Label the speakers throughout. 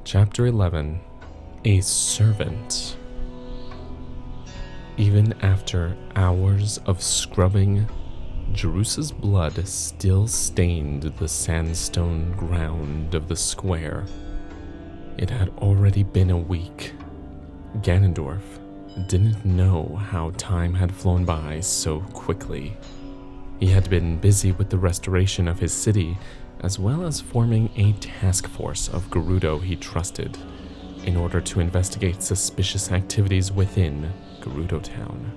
Speaker 1: Chapter 11. A Servant. Even after hours of scrubbing, Jerusa's blood still stained the sandstone ground of the square. It had already been a week. Ganondorf didn't know how time had flown by so quickly. He had been busy with the restoration of his city, as well as forming a task force of Gerudo he trusted in order to investigate suspicious activities within Gerudo Town.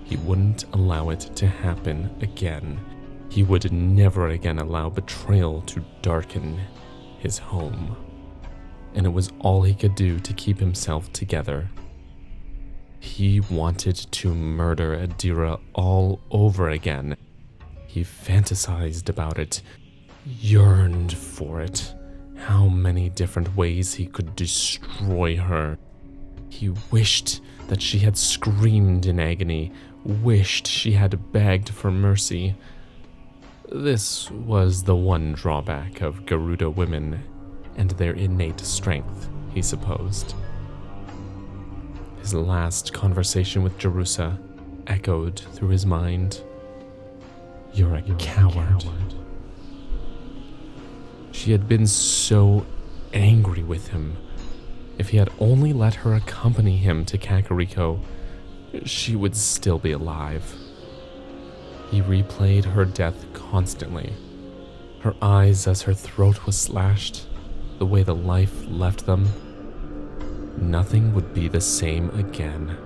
Speaker 1: He wouldn't allow it to happen again. He would never again allow betrayal to darken his home. And it was all he could do to keep himself together. He wanted to murder Adira all over again. He fantasized about it, yearned for it. How many different ways he could destroy her. He wished that she had screamed in agony, wished she had begged for mercy. This was the one drawback of Gerudo women and their innate strength, he supposed. His last conversation with Jerusa echoed through his mind. You're a coward. She had been so angry with him. If he had only let her accompany him to Kakariko, she would still be alive. He replayed her death constantly. Her eyes as her throat was slashed, the way the life left them. Nothing would be the same again.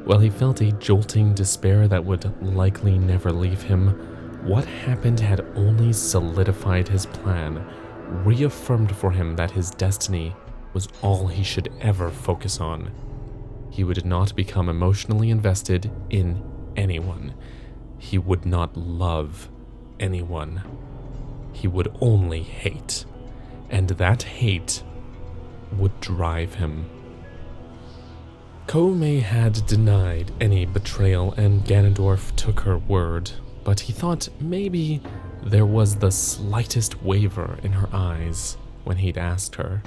Speaker 1: While he felt a jolting despair that would likely never leave him, what happened had only solidified his plan, reaffirmed for him that his destiny was all he should ever focus on. He would not become emotionally invested in anyone. He would not love anyone. He would only hate, and that hate would drive him. Koumei had denied any betrayal, and Ganondorf took her word, but he thought maybe there was the slightest waver in her eyes when he'd asked her.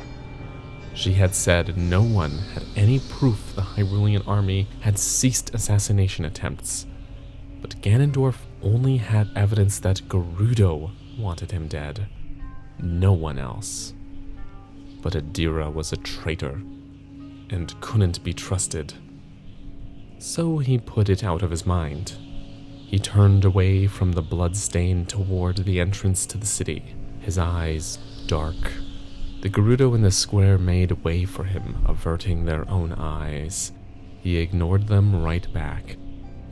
Speaker 1: She had said no one had any proof the Hyrulean army had ceased assassination attempts, but Ganondorf only had evidence that Gerudo wanted him dead. No one else. But Adira was a traitor and couldn't be trusted. So he put it out of his mind. He turned away from the bloodstain toward the entrance to the city, his eyes dark. The Gerudo in the square made way for him, averting their own eyes. He ignored them right back.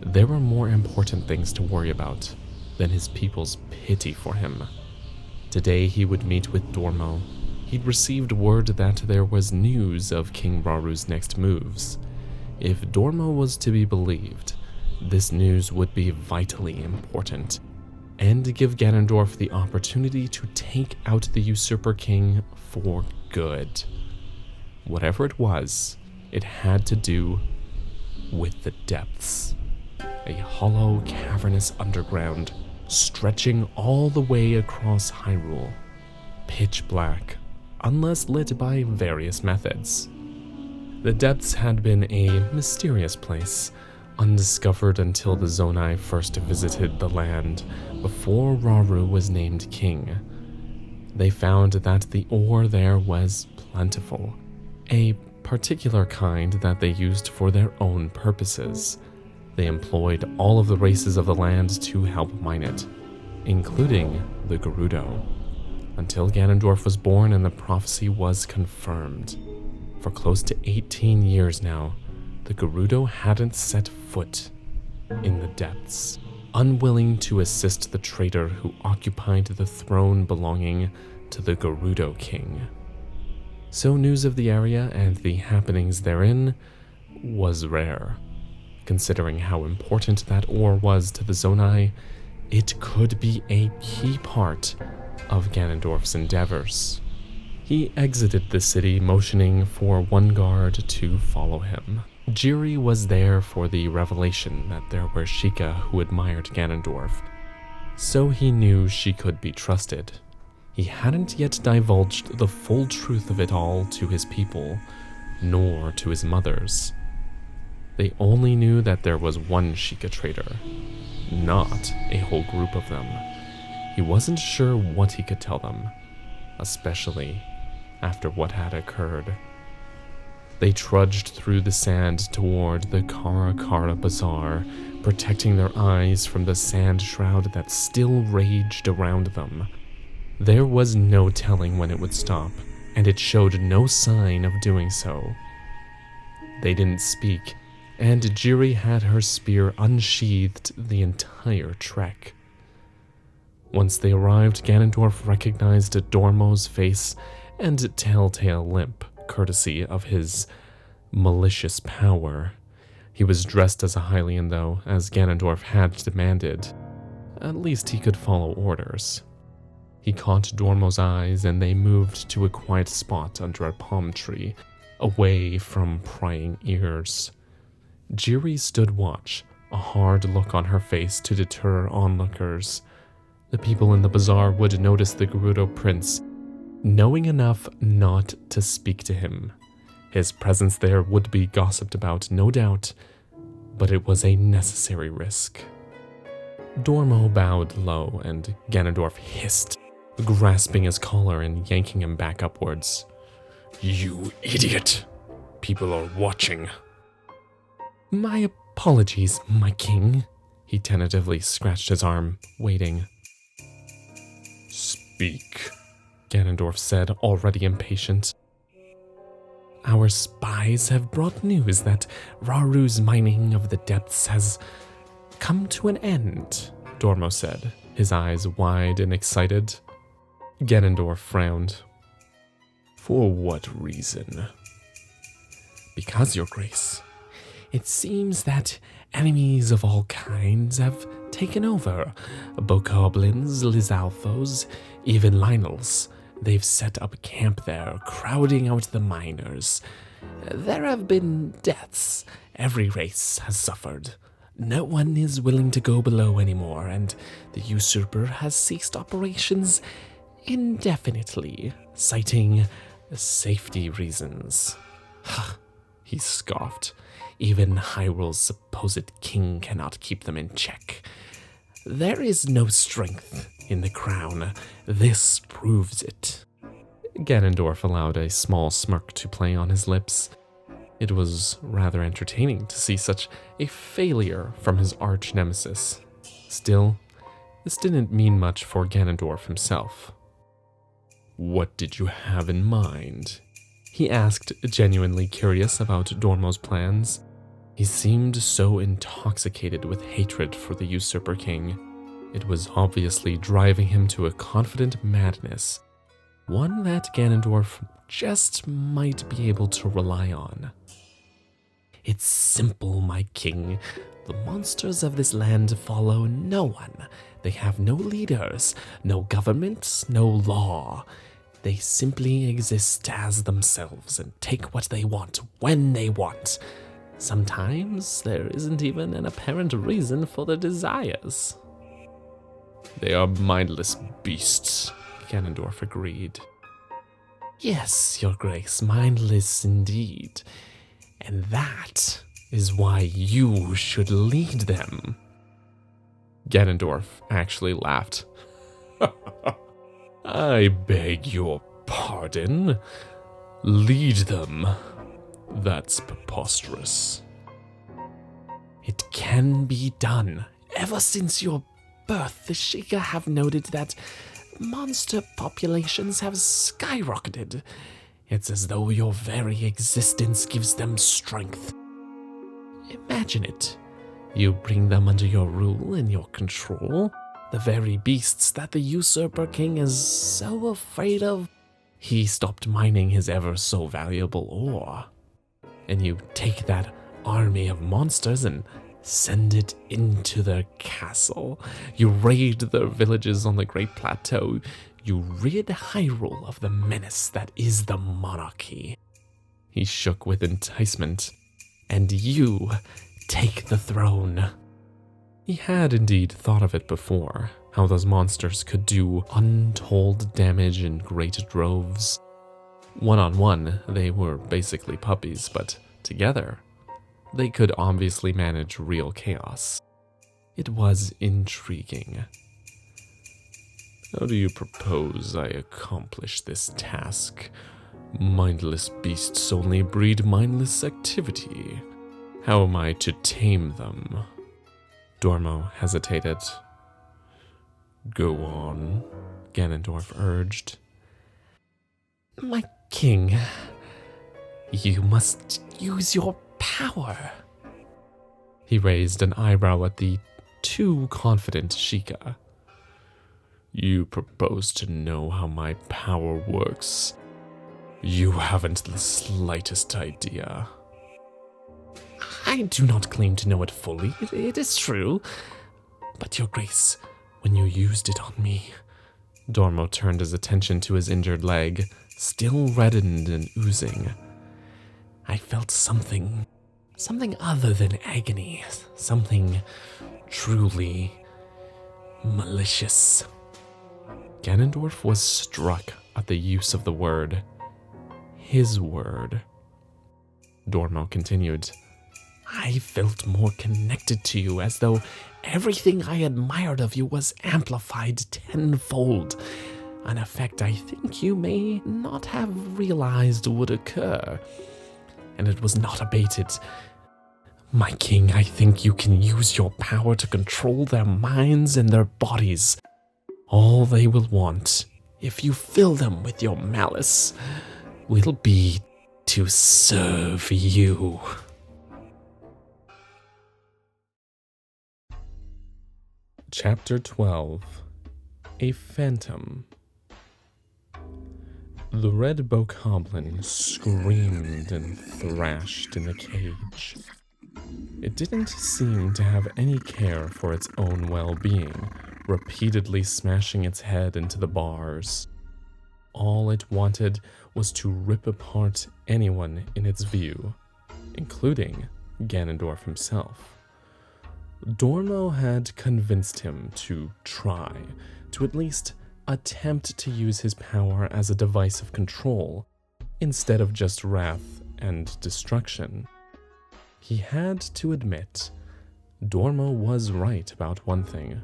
Speaker 1: There were more important things to worry about than his people's pity for him. Today he would meet with Dormo. He'd received word that there was news of King Raru's next moves. If Dormo was to be believed, this news would be vitally important, and give Ganondorf the opportunity to take out the Usurper King for good. Whatever it was, it had to do with the depths. A hollow, cavernous underground stretching all the way across Hyrule. Pitch black, unless lit by various methods. The depths had been a mysterious place, undiscovered until the Zonai first visited the land, before Raru was named king. They found that the ore there was plentiful, a particular kind that they used for their own purposes. They employed all of the races of the land to help mine it, including the Gerudo, until Ganondorf was born and the prophecy was confirmed. For close to 18 years now, the Gerudo hadn't set foot in the depths, unwilling to assist the traitor who occupied the throne belonging to the Gerudo King. So news of the area and the happenings therein was rare. Considering how important that ore was to the Zonai, it could be a key part of Ganondorf's endeavors. He exited the city, motioning for one guard to follow him. Jiri was there for the revelation that there were Sheikah who admired Ganondorf, so he knew she could be trusted. He hadn't yet divulged the full truth of it all to his people, nor to his mothers. They only knew that there was one Sheikah traitor, not a whole group of them. He wasn't sure what he could tell them, especially after what had occurred. They trudged through the sand toward the Kara Kara Bazaar, protecting their eyes from the sand shroud that still raged around them. There was no telling when it would stop, and it showed no sign of doing so. They didn't speak, and Jiri had her spear unsheathed the entire trek. Once they arrived, Ganondorf recognized Dormo's face and telltale limp, courtesy of his malicious power. He was dressed as a Hylian, though, as Ganondorf had demanded. At least he could follow orders. He caught Dormo's eyes, and they moved to a quiet spot under a palm tree, away from prying ears. Jiri stood watch, a hard look on her face to deter onlookers. The people in the bazaar would notice the Gerudo prince, knowing enough not to speak to him. His presence there would be gossiped about, no doubt, but it was a necessary risk. Dormo bowed low, and Ganondorf hissed, grasping his collar and yanking him back upwards. "You idiot! People are watching." "My apologies, my king." He tentatively scratched his arm, waiting. "Speak," Ganondorf said, already impatient. "Our spies have brought news that Raru's mining of the depths has come to an end," Dormo said, his eyes wide and excited. Ganondorf frowned. "For what reason?" "Because, Your Grace, it seems that enemies of all kinds have taken over. Bokoblins, Lizalfos, even Lynels. They've set up camp there, crowding out the miners. There have been deaths. Every race has suffered. No one is willing to go below anymore, and the usurper has ceased operations indefinitely, citing safety reasons." He scoffed. "Even Hyrule's supposed king cannot keep them in check. There is no strength in the crown. This proves it." Ganondorf allowed a small smirk to play on his lips. It was rather entertaining to see such a failure from his arch-nemesis. Still, this didn't mean much for Ganondorf himself. "What did you have in mind?" he asked, genuinely curious about Dormo's plans. He seemed so intoxicated with hatred for the Usurper King. It was obviously driving him to a confident madness, one that Ganondorf just might be able to rely on. "It's simple, my king. The monsters of this land follow no one. They have no leaders, no government, no law. They simply exist as themselves and take what they want when they want. Sometimes there isn't even an apparent reason for their desires." "They are mindless beasts," Ganondorf agreed. "Yes, Your Grace, mindless indeed. And that is why you should lead them." Ganondorf actually laughed. "I beg your pardon? Lead them? That's preposterous." "It can be done. Ever since your birth, the Sheikah have noted that monster populations have skyrocketed. It's as though your very existence gives them strength. Imagine it. You bring them under your rule and your control, the very beasts that the Usurper King is so afraid of. He stopped mining his ever so valuable ore. And you take that army of monsters and send it into their castle. You raid their villages on the Great Plateau. You rid Hyrule of the menace that is the monarchy." He shook with enticement. "And you take the throne." He had indeed thought of it before, how those monsters could do untold damage in great droves. One-on-one, they were basically puppies, but together, they could obviously manage real chaos. It was intriguing. How do you propose I accomplish this task? Mindless beasts only breed mindless activity. How am I to tame them? Dormo hesitated. Go on, Ganondorf urged. My king, you must use your power. He raised an eyebrow at the too confident Sheikah. You propose to know how my power works. You haven't the slightest idea. I do not claim to know it fully, it is true. But your grace, when you used it on me... Dormo turned his attention to his injured leg, still reddened and oozing. I felt something other than agony, something truly malicious. Ganondorf was struck at the use of the word. His word. Dormo continued. I felt more connected to you, as though everything I admired of you was amplified tenfold, an effect I think you may not have realized would occur, and it was not abated. My king, I think you can use your power to control their minds and their bodies. All they will want, if you fill them with your malice, will be to serve you. Chapter 12. A Phantom. The red bokoblin screamed and thrashed in the cage. It didn't seem to have any care for its own well-being, repeatedly smashing its head into the bars. All it wanted was to rip apart anyone in its view, including Ganondorf himself. Dormo had convinced him to try, to at least attempt to use his power as a device of control, instead of just wrath and destruction. He had to admit, Dormo was right about one thing.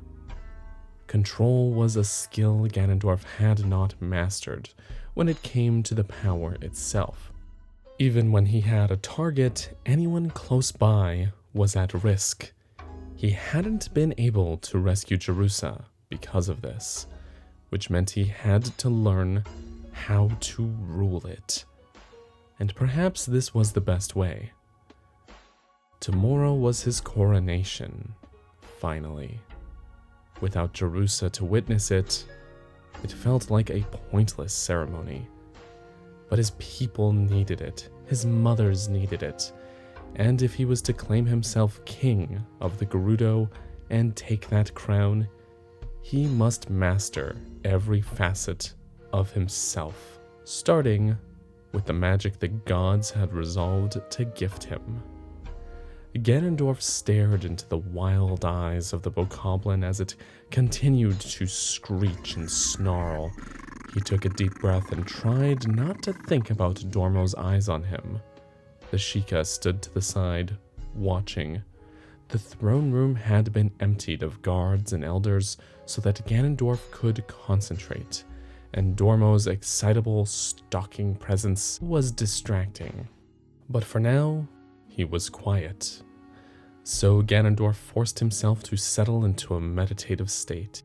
Speaker 1: Control was a skill Ganondorf had not mastered when it came to the power itself. Even when he had a target, anyone close by was at risk. He hadn't been able to rescue Jerusa because of this, which meant he had to learn how to rule it. And perhaps this was the best way. Tomorrow was his coronation, finally. Without Jerusa to witness it, it felt like a pointless ceremony. But his people needed it, his mothers needed it, and if he was to claim himself king of the Gerudo and take that crown, he must master every facet of himself, starting with the magic the gods had resolved to gift him. Ganondorf stared into the wild eyes of the bokoblin as it continued to screech and snarl. He took a deep breath and tried not to think about Dormo's eyes on him. The Sheikah stood to the side, watching. The throne room had been emptied of guards and elders so that Ganondorf could concentrate, and Dormo's excitable, stalking presence was distracting. But for now, he was quiet. So Ganondorf forced himself to settle into a meditative state.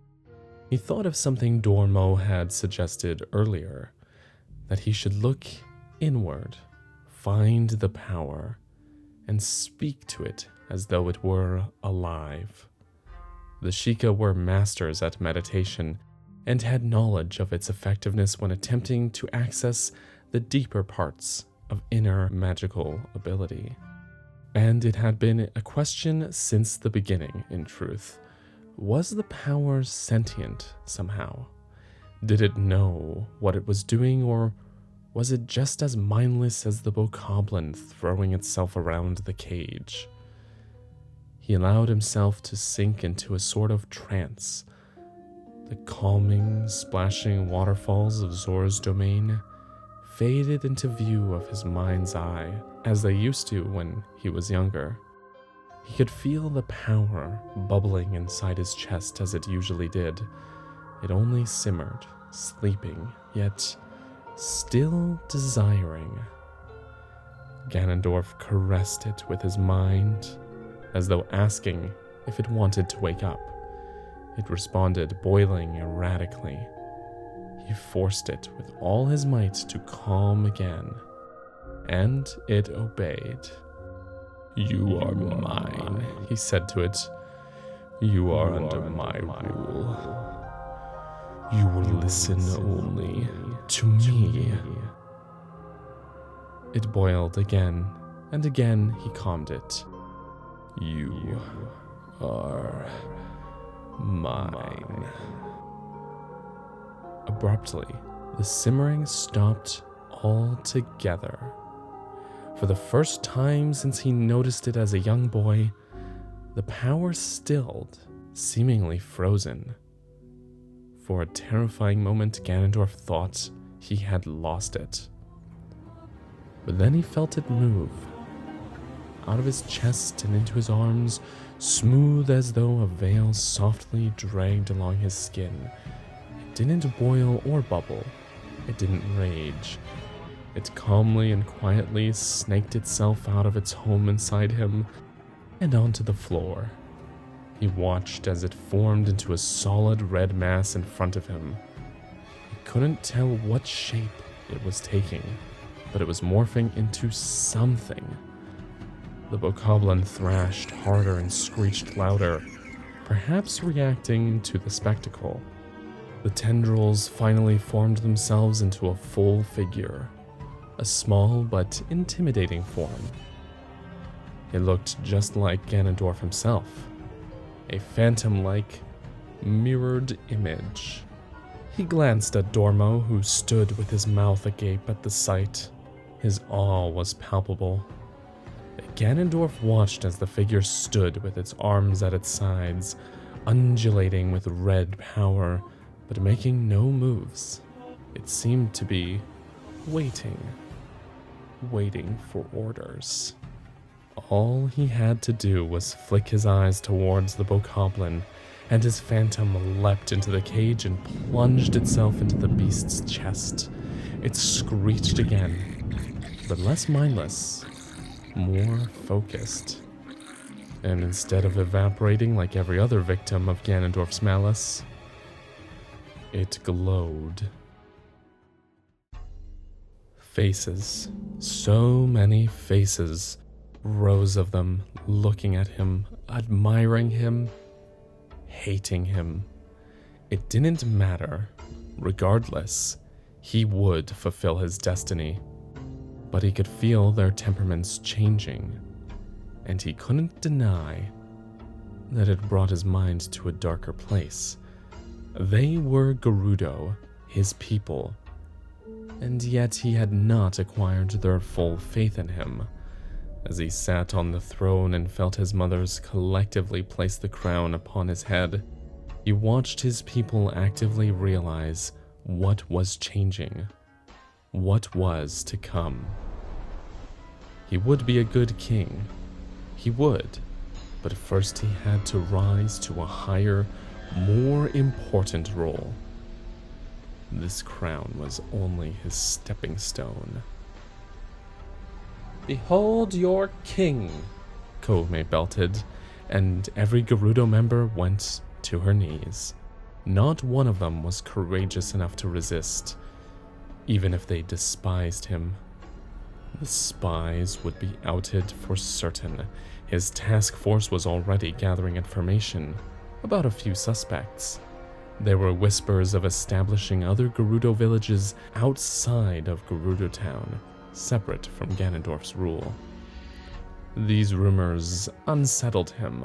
Speaker 1: He thought of something Dormo had suggested earlier, that he should look inward, find the power, and speak to it as though it were alive. The Sheikah were masters at meditation and had knowledge of its effectiveness when attempting to access the deeper parts of inner magical ability. And it had been a question since the beginning, in truth. Was the power sentient somehow? Did it know what it was doing, or was it just as mindless as the bokoblin throwing itself around the cage? He allowed himself to sink into a sort of trance. The calming, splashing waterfalls of Zora's domain faded into view of his mind's eye, as they used to when he was younger. He could feel the power bubbling inside his chest as it usually did. It only simmered, sleeping, yet still desiring. Ganondorf caressed it with his mind, as though asking if it wanted to wake up. It responded, boiling erratically. He forced it with all his might to calm again, and it obeyed. "You are mine," he said to it. "You are under my rule. You will listen only to me." It boiled again, and again he calmed it. "You are mine." Abruptly, the simmering stopped altogether. For the first time since he noticed it as a young boy, the power stilled, seemingly frozen. For a terrifying moment, Ganondorf thought he had lost it. But then he felt it move, out of his chest and into his arms, smooth as though a veil softly dragged along his skin. It didn't boil or bubble. It didn't rage. It calmly and quietly snaked itself out of its home inside him and onto the floor. He watched as it formed into a solid red mass in front of him. He couldn't tell what shape it was taking, but it was morphing into something. The bokoblin thrashed harder and screeched louder, perhaps reacting to the spectacle. The tendrils finally formed themselves into a full figure, a small but intimidating form. It looked just like Ganondorf himself, a phantom-like, mirrored image. He glanced at Dormo, who stood with his mouth agape at the sight. His awe was palpable. Ganondorf watched as the figure stood with its arms at its sides, undulating with red power, but making no moves. It seemed to be waiting for orders. All he had to do was flick his eyes towards the bokoblin, and his phantom leapt into the cage and plunged itself into the beast's chest. It screeched again, but less mindless, more focused. And instead of evaporating like every other victim of Ganondorf's malice, it glowed. Faces, so many faces, rows of them, looking at him, admiring him, hating him. It didn't matter. Regardless, he would fulfill his destiny. But he could feel their temperaments changing, and he couldn't deny that it brought his mind to a darker place. They were Gerudo, his people, and yet he had not acquired their full faith in him. As he sat on the throne and felt his mothers collectively place the crown upon his head, he watched his people actively realize what was changing, what was to come. He would be a good king. He would, but first he had to rise to a higher, more important role. This crown was only his stepping stone. "Behold your king," Koume belted, and every Gerudo member went to her knees. Not one of them was courageous enough to resist, even if they despised him. The spies would be outed for certain. His task force was already gathering information about a few suspects. There were whispers of establishing other Gerudo villages outside of Gerudo Town, separate from Ganondorf's rule. These rumors unsettled him,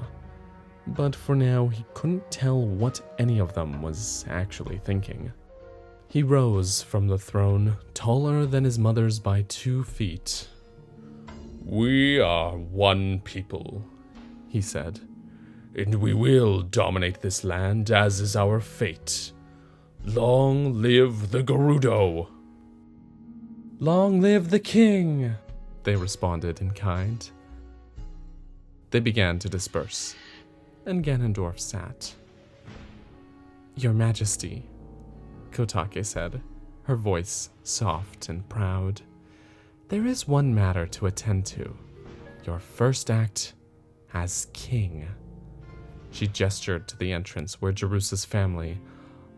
Speaker 1: but for now he couldn't tell what any of them was actually thinking. He rose from the throne, taller than his mother's by 2 feet. "We are one people," he said. and we will dominate this land as is our fate. Long live the Gerudo! Long live the king! They responded in kind. They began to disperse, and Ganondorf sat. Your Majesty, Kotake said, her voice soft and proud. There is one matter to attend to. Your first act as king. She gestured to the entrance where Jerusa's family,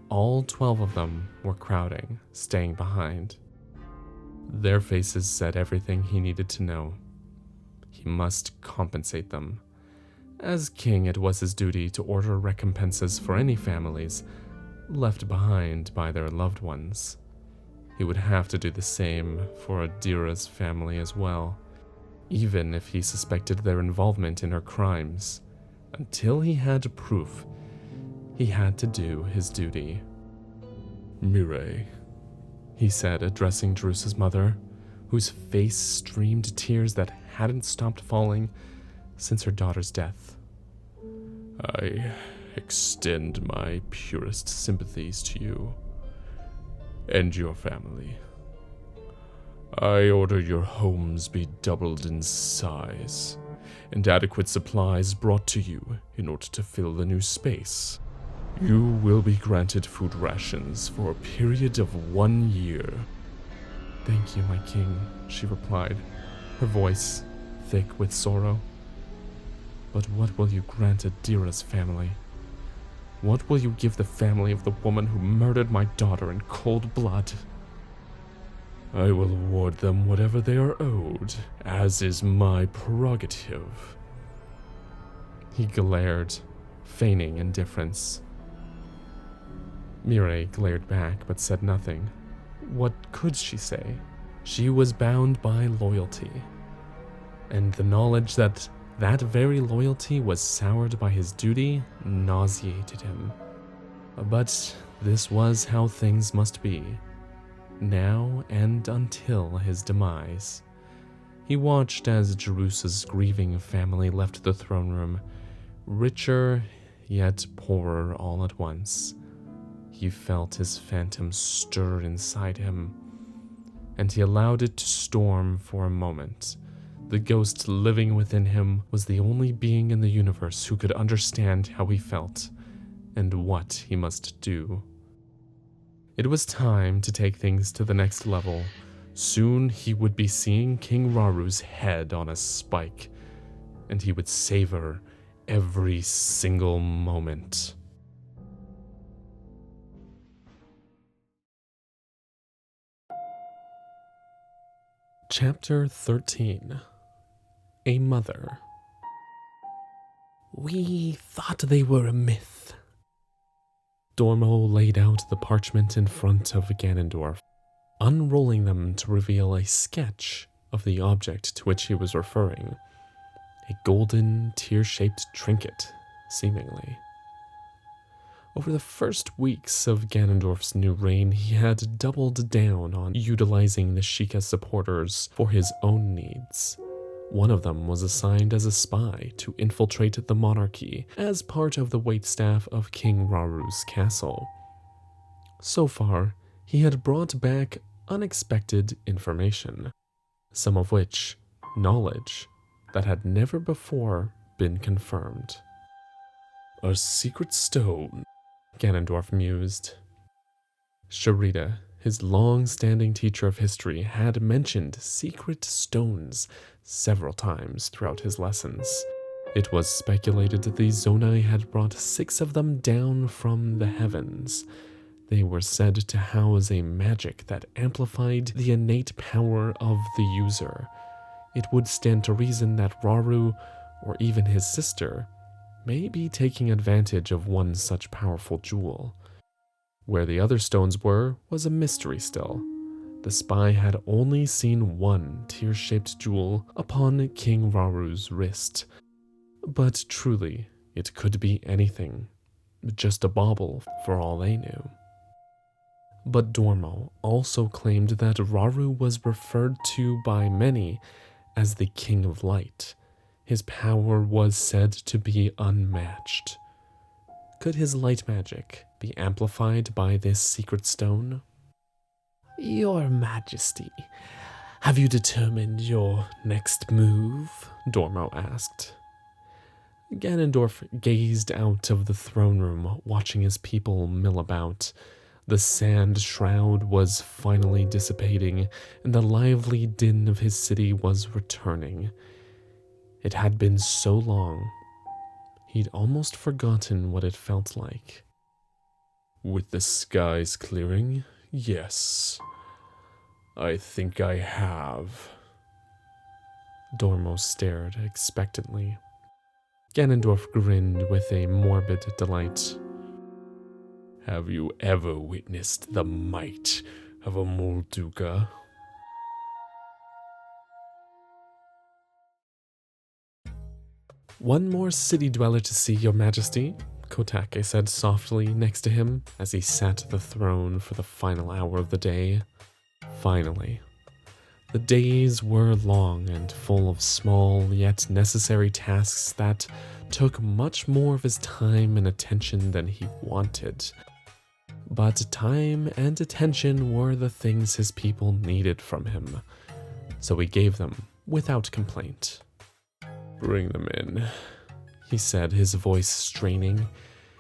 Speaker 1: all 12 of them, were crowding, staying behind. Their faces said everything he needed to know. He must compensate them. As king, it was his duty to order recompenses for any families left behind by their loved ones. He would have to do the same for Adira's family as well, even if he suspected their involvement in her crimes. Until he had proof, he had to do his duty. Mireille, he said, addressing Jerusa's mother, whose face streamed tears that hadn't stopped falling since her daughter's death. I extend my purest sympathies to you and your family. I order your homes be doubled in size and adequate supplies brought to you in order to fill the new space. You will be granted food rations for a period of 1 year. Thank you, my king, she replied, her voice thick with sorrow. But what will you grant Adira's family? What will you give the family of the woman who murdered my daughter in cold blood? I will award them whatever they are owed, as is my prerogative. He glared, feigning indifference. Mireille glared back but said nothing. What could she say? She was bound by loyalty, and the knowledge that that very loyalty was soured by his duty nauseated him. But this was how things must be, now and until his demise. He watched as Jerusa's grieving family left the throne room, richer yet poorer all at once. He felt his phantom stir inside him, and he allowed it to storm for a moment. The ghost living within him was the only being in the universe who could understand how he felt and what he must do. It was time to take things to the next level. Soon he would be seeing King Raru's head on a spike, and he would savor every single moment. Chapter 13. A Mother. We thought they were a myth. Dormo laid out the parchment in front of Ganondorf, unrolling them to reveal a sketch of the object to which he was referring. A golden, tear-shaped trinket, seemingly. Over the first weeks of Ganondorf's new reign, he had doubled down on utilizing the Sheikah supporters for his own needs. One of them was assigned as a spy to infiltrate the monarchy as part of the waitstaff of King Raru's castle. So far, he had brought back unexpected information, some of which knowledge that had never before been confirmed. A secret stone, Ganondorf mused. Sharita, his long-standing teacher of history, had mentioned secret stones several times throughout his lessons. It was speculated that the Zonai had brought 6 of them down from the heavens. They were said to house a magic that amplified the innate power of the user. It would stand to reason that Raru, or even his sister, may be taking advantage of one such powerful jewel. Where the other stones were was a mystery still. The spy had only seen one tear-shaped jewel upon King Raru's wrist. But truly, it could be anything. Just a bauble, for all they knew. But Dormo also claimed that Raru was referred to by many as the King of Light. His power was said to be unmatched. Could his light magic be amplified by this secret stone? Your Majesty, have you determined your next move? Dormo asked. Ganondorf gazed out of the throne room, watching his people mill about. The sand shroud was finally dissipating, and the lively din of his city was returning. It had been so long, he'd almost forgotten what it felt like. With the skies clearing, yes, I think I have. Dormo stared expectantly. Ganondorf grinned with a morbid delight. Have you ever witnessed the might of a Molduga? One more city dweller to see, Your Majesty, Kotake said softly next to him as he sat at the throne for the final hour of the day. Finally. The days were long and full of small yet necessary tasks that took much more of his time and attention than he wanted. But time and attention were the things his people needed from him, so he gave them without complaint. Bring them in, he said, his voice straining.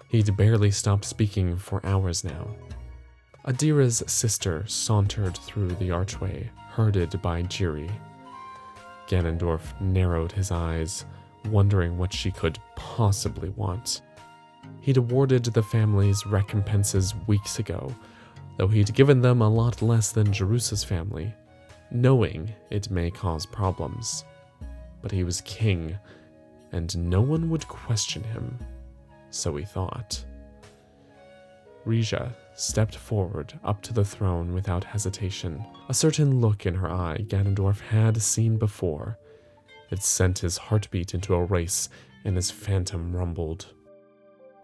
Speaker 1: He'd barely stopped speaking for hours now. Adira's sister sauntered through the archway, herded by Jiri. Ganondorf narrowed his eyes, wondering what she could possibly want. He'd awarded the family's recompenses weeks ago, though he'd given them a lot less than Jerusa's family, knowing it may cause problems. But he was king, and no one would question him, so he thought. Rija stepped forward up to the throne without hesitation, a certain look in her eye Ganondorf had seen before. It sent his heartbeat into a race, and his phantom rumbled.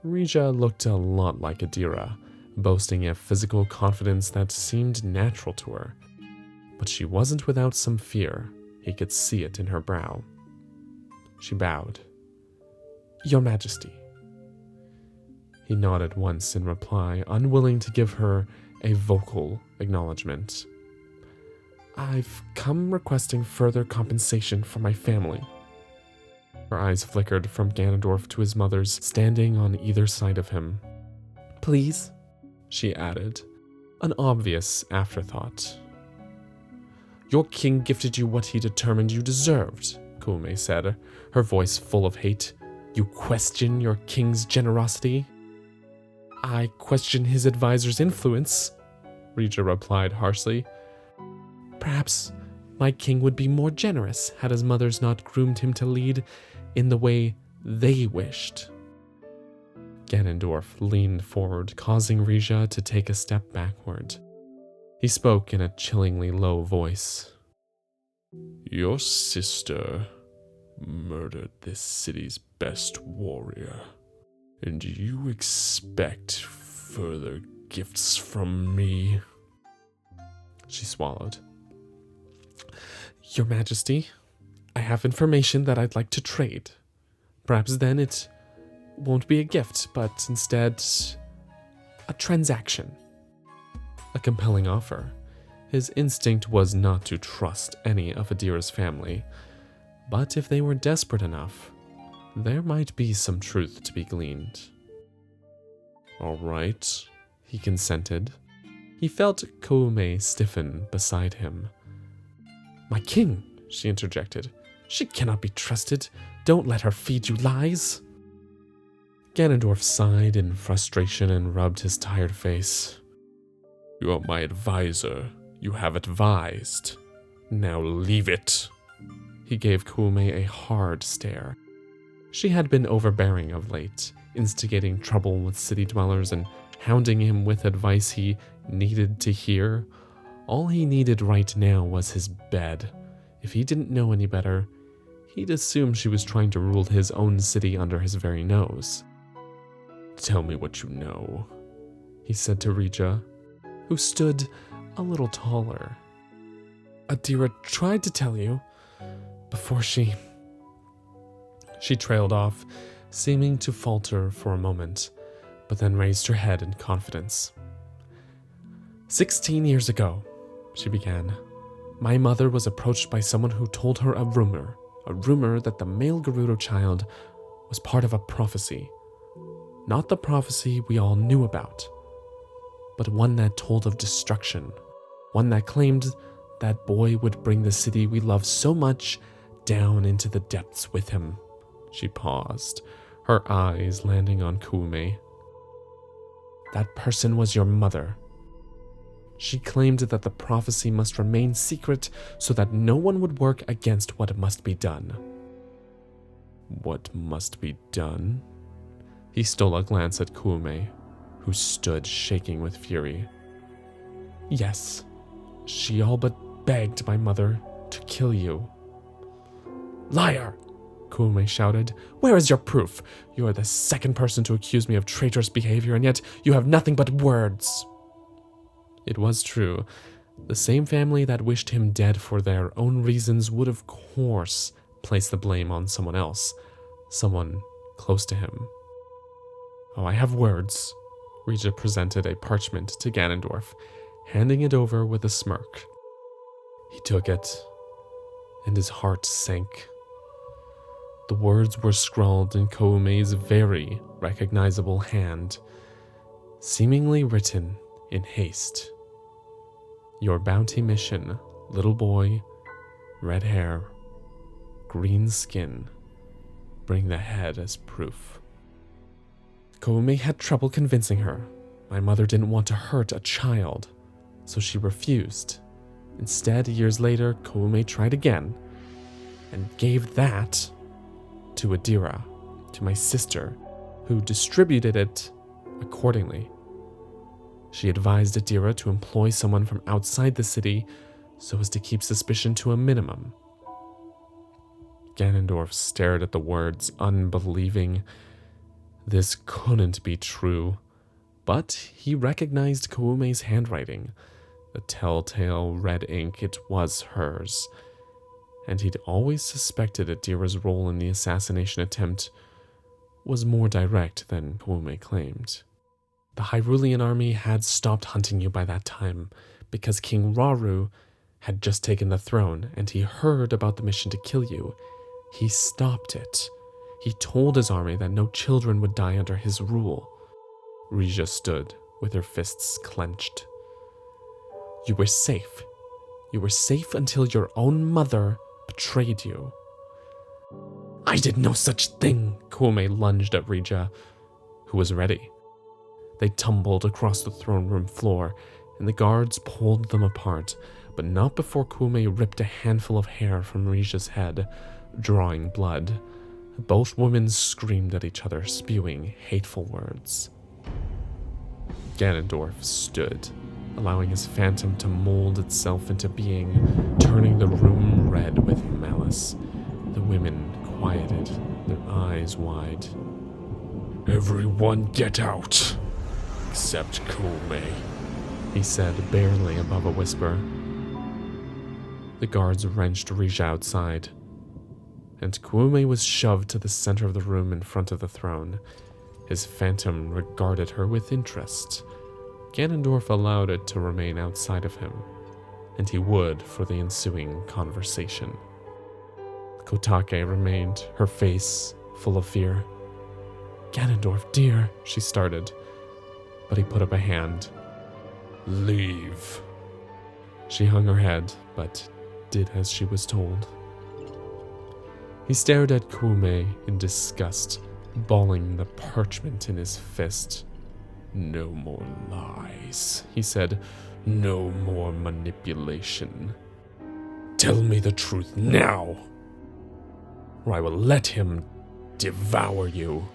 Speaker 1: Rija looked a lot like Adira, boasting a physical confidence that seemed natural to her. But she wasn't without some fear. He could see it in her brow. She bowed. Your Majesty. He nodded once in reply, unwilling to give her a vocal acknowledgement. I've come requesting further compensation for my family. Her eyes flickered from Ganondorf to his mother's, standing on either side of him. Please, she added, an obvious afterthought. Your king gifted you what he determined you deserved, Kume said, her voice full of hate. You question your king's generosity? I question his advisor's influence, Rija replied harshly. Perhaps my king would be more generous had his mothers not groomed him to lead in the way they wished. Ganondorf leaned forward, causing Rija to take a step backward. He spoke in a chillingly low voice. Your sister murdered this city's best warrior, and you expect further gifts from me? She swallowed. Your Majesty, I have information that I'd like to trade. Perhaps then it won't be a gift, but instead a transaction. A compelling offer. His instinct was not to trust any of Adira's family, but if they were desperate enough, there might be some truth to be gleaned. All right, he consented. He felt Koume stiffen beside him. My king, she interjected. She cannot be trusted. Don't let her feed you lies. Ganondorf sighed in frustration and rubbed his tired face. You are my advisor. You have advised. Now leave it. He gave Koume a hard stare. She had been overbearing of late, instigating trouble with city dwellers and hounding him with advice he needed to hear. All he needed right now was his bed. If he didn't know any better, he'd assume she was trying to rule his own city under his very nose. Tell me what you know, he said to Rija, who stood a little taller. Adira tried to tell you before she She trailed off, seeming to falter for a moment, but then raised her head in confidence. 16 years ago, she began, my mother was approached by someone who told her a rumor that the male Gerudo child was part of a prophecy. Not the prophecy we all knew about, but one that told of destruction, one that claimed that boy would bring the city we love so much down into the depths with him. She paused, her eyes landing on Kuume. That person was your mother. She claimed that the prophecy must remain secret so that no one would work against what must be done. What must be done? He stole a glance at Kuume, who stood shaking with fury. Yes, she all but begged my mother to kill you. Liar! Kuume shouted. Where is your proof? You are the second person to accuse me of traitorous behavior, and yet you have nothing but words. It was true. The same family that wished him dead for their own reasons would, of course, place the blame on someone else, someone close to him. Oh, I have words. Rija presented a parchment to Ganondorf, handing it over with a smirk. He took it, and his heart sank. The words were scrawled in Koume's very recognizable hand, seemingly written in haste. Your bounty mission, little boy, red hair, green skin, bring the head as proof. Koume had trouble convincing her. My mother didn't want to hurt a child, so she refused. Instead, years later, Koume tried again, and gave that to Adira, to my sister, who distributed it accordingly. She advised Adira to employ someone from outside the city so as to keep suspicion to a minimum. Ganondorf stared at the words, unbelieving. This couldn't be true, but he recognized Koume's handwriting. The telltale red ink, it was hers, and he'd always suspected Adira's role in the assassination attempt was more direct than Koume claimed. The Hyrulean army had stopped hunting you by that time because King Rauru had just taken the throne and he heard about the mission to kill you. He stopped it. He told his army that no children would die under his rule. Rija stood with her fists clenched. You were safe. You were safe until your own mother betrayed you. I did no such thing, Koume lunged at Rija, who was ready. They tumbled across the throne room floor, and the guards pulled them apart, but not before Koume ripped a handful of hair from Rija's head, drawing blood. Both women screamed at each other, spewing hateful words. Ganondorf stood, allowing his phantom to mold itself into being, turning the room red with malice. The women quieted, their eyes wide. Everyone get out, except Koume, he said, barely above a whisper. The guards wrenched Rija outside, and Koume was shoved to the center of the room in front of the throne. His phantom regarded her with interest. Ganondorf allowed it to remain outside of him, and he would for the ensuing conversation. Kotake remained, her face full of fear. Ganondorf, dear, she started, but he put up a hand. Leave. She hung her head, but did as she was told. He stared at Koume in disgust, balling the parchment in his fist. No more lies, he said. No more manipulation. Tell me the truth now, or I will let him devour you.